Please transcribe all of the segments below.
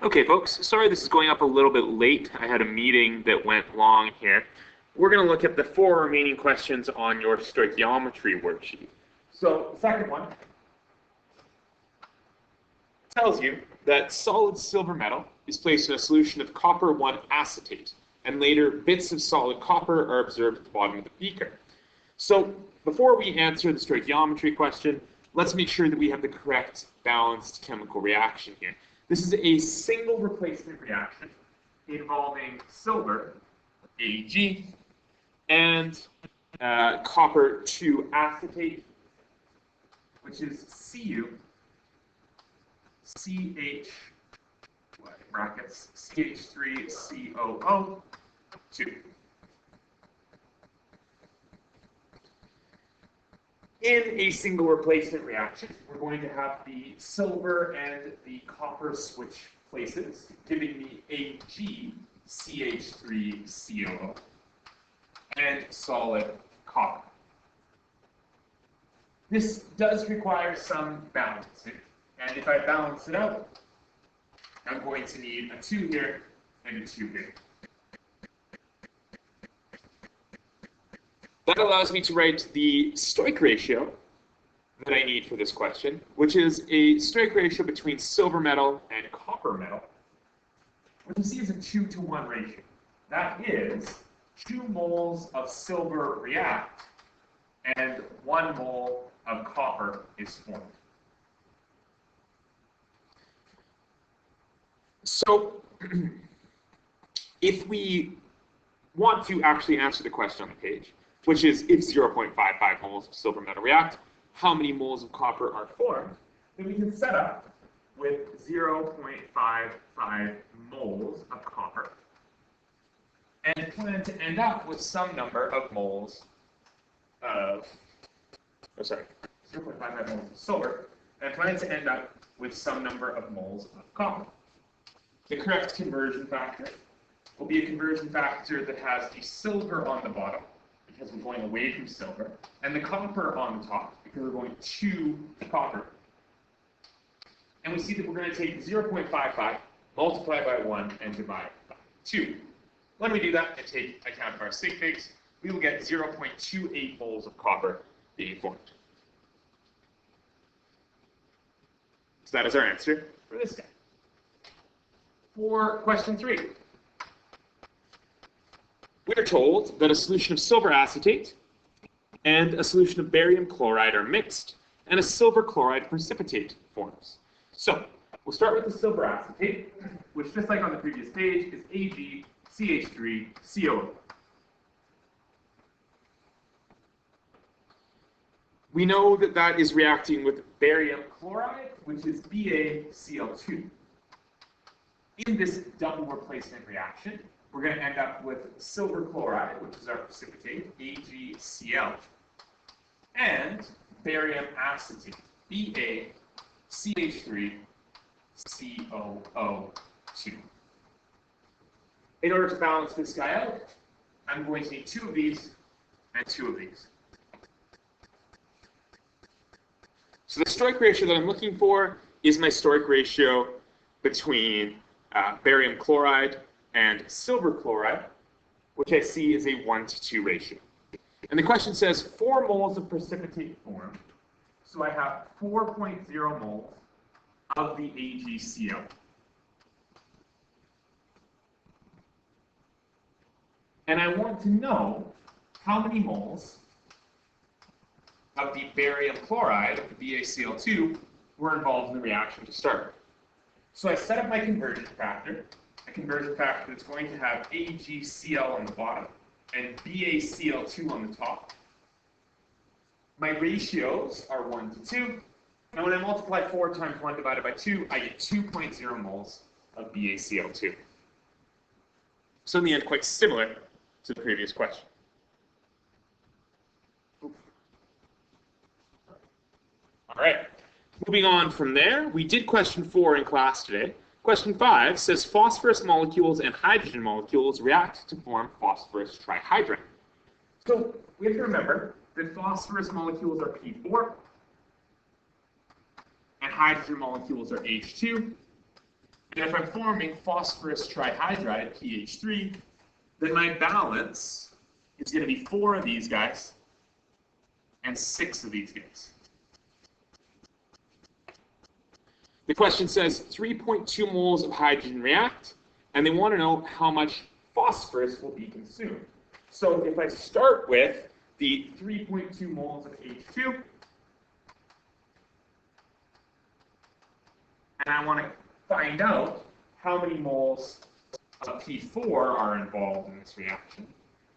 Okay, folks, sorry this is going up a little bit late. I had a meeting that went long here. We're going to look at the 4 remaining questions on your stoichiometry worksheet. So, the second one tells you that solid silver metal is placed in a solution of copper 1 acetate, and later bits of solid copper are observed at the bottom of the beaker. So, before we answer the stoichiometry question, let's make sure that we have the correct balanced chemical reaction here. This is a single replacement reaction involving silver, Ag, and copper 2 acetate, which is Cu, CH, brackets, CH3COO2. In a single replacement reaction, we're going to have the silver and the copper switch places, giving me AgCH3COO and solid copper. This does require some balancing, and if I balance it out, I'm going to need a 2 here and a 2 here. That allows me to write the Stoich ratio that I need for this question, which is a Stoich ratio between silver metal and copper metal, which you see is a 2-to-1 ratio. That is 2 moles of silver react and 1 mole of copper is formed. So, if we want to actually answer the question on the page, which is if 0.55 moles of silver metal react, how many moles of copper are formed, then we can set up with 0.55 moles of copper and plan to end up with some number of moles of, 0.55 moles of silver, and plan to end up with some number of moles of copper. The correct conversion factor will be a conversion factor that has the silver on the bottom, because we're going away from silver, and the copper on the top, because we're going to copper. And we see that we're going to take 0.55, multiply by 1, and divide by 2. When we do that and take account of our sig figs, we will get 0.28 moles of copper being formed. So that is our answer for this guy. For question 3. We're told that a solution of silver acetate and a solution of barium chloride are mixed, and a silver chloride precipitate forms. So, we'll start with the silver acetate, which, just like on the previous page, is AgCH3COO. We know that that is reacting with barium chloride, which is BaCl2. In this double replacement reaction, we're going to end up with silver chloride, which is our precipitate, AgCl, and barium acetate, BaCH3COO2. In order to balance this guy out, I'm going to need 2 of these and 2 of these. So the Stoich ratio that I'm looking for is my Stoich ratio between barium chloride and silver chloride, which I see is a 1-to-2 ratio. And the question says 4 moles of precipitate formed, so I have 4.0 moles of the AgCl. And I want to know how many moles of the barium chloride, of the BaCl2, were involved in the reaction to start. So I set up my conversion factor, a conversion factor that's going to have AgCl on the bottom and BaCl2 on the top. My ratios are 1-to-2, and when I multiply 4 times 1 divided by 2, I get 2.0 moles of BaCl2. So in the end, quite similar to the previous question. All right. Moving on from there, we did question 4 in class today. Question 5 says phosphorus molecules and hydrogen molecules react to form phosphorus trihydrin. So we have to remember that phosphorus molecules are P4 and hydrogen molecules are H2. And if I'm forming phosphorus trihydride, PH3, then my balance is going to be 4 of these guys and 6 of these guys. The question says 3.2 moles of hydrogen react, and they want to know how much phosphorus will be consumed. So if I start with the 3.2 moles of H2, and I want to find out how many moles of P4 are involved in this reaction,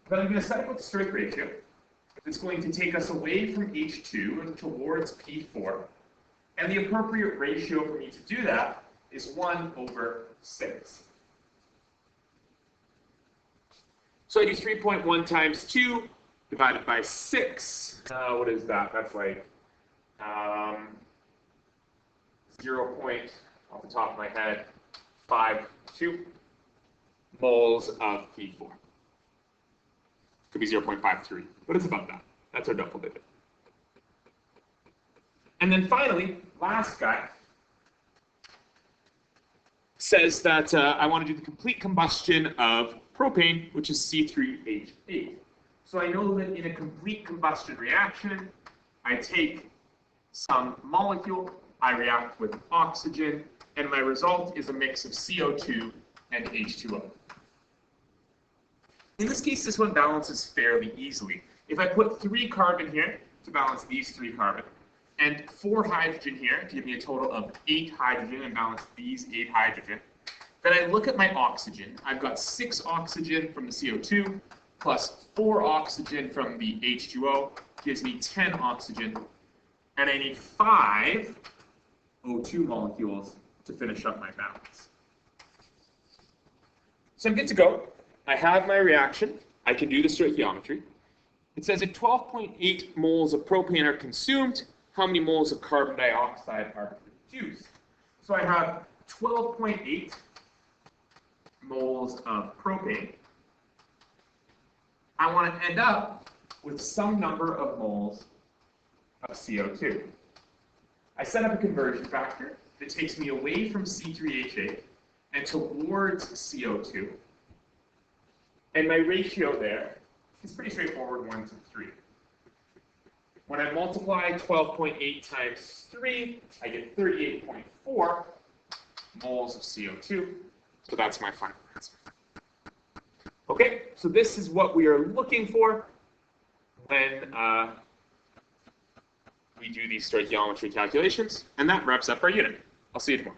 then I'm going to set up with the Stoich ratio. It's going to take us away from H2 and towards P4. And the appropriate ratio for me to do that is 1/6. So I do 3.1 times 2 divided by 6. What is that? That's like 0. Off the top of my head, 5.2 moles of P4. Could be 0.53, but it's about that. That's our double digit. And then finally, last guy says that I want to do the complete combustion of propane, which is C3H8. So I know that in a complete combustion reaction, I take some molecule, I react with oxygen, and my result is a mix of CO2 and H2O. In this case, this one balances fairly easily. If I put 3 carbon here to balance these 3 carbon, and 4 hydrogen here to give me a total of 8 hydrogen and balance these 8 hydrogen, then I look at my oxygen. I've got 6 oxygen from the CO2 plus 4 oxygen from the H2O gives me 10 oxygen, and I need 5 O2 molecules to finish up my balance. So I'm good to go. I have my reaction. I can do the stoichiometry. It says that 12.8 moles of propane are consumed. How many moles of carbon dioxide are produced? So I have 12.8 moles of propane. I want to end up with some number of moles of CO2. I set up a conversion factor that takes me away from C3H8 and towards CO2. And my ratio there is pretty straightforward, 1:3. When I multiply 12.8 times 3, I get 38.4 moles of CO2. So that's my final answer. Okay, so this is what we are looking for when we do these stoichiometry calculations, and that wraps up our unit. I'll see you tomorrow.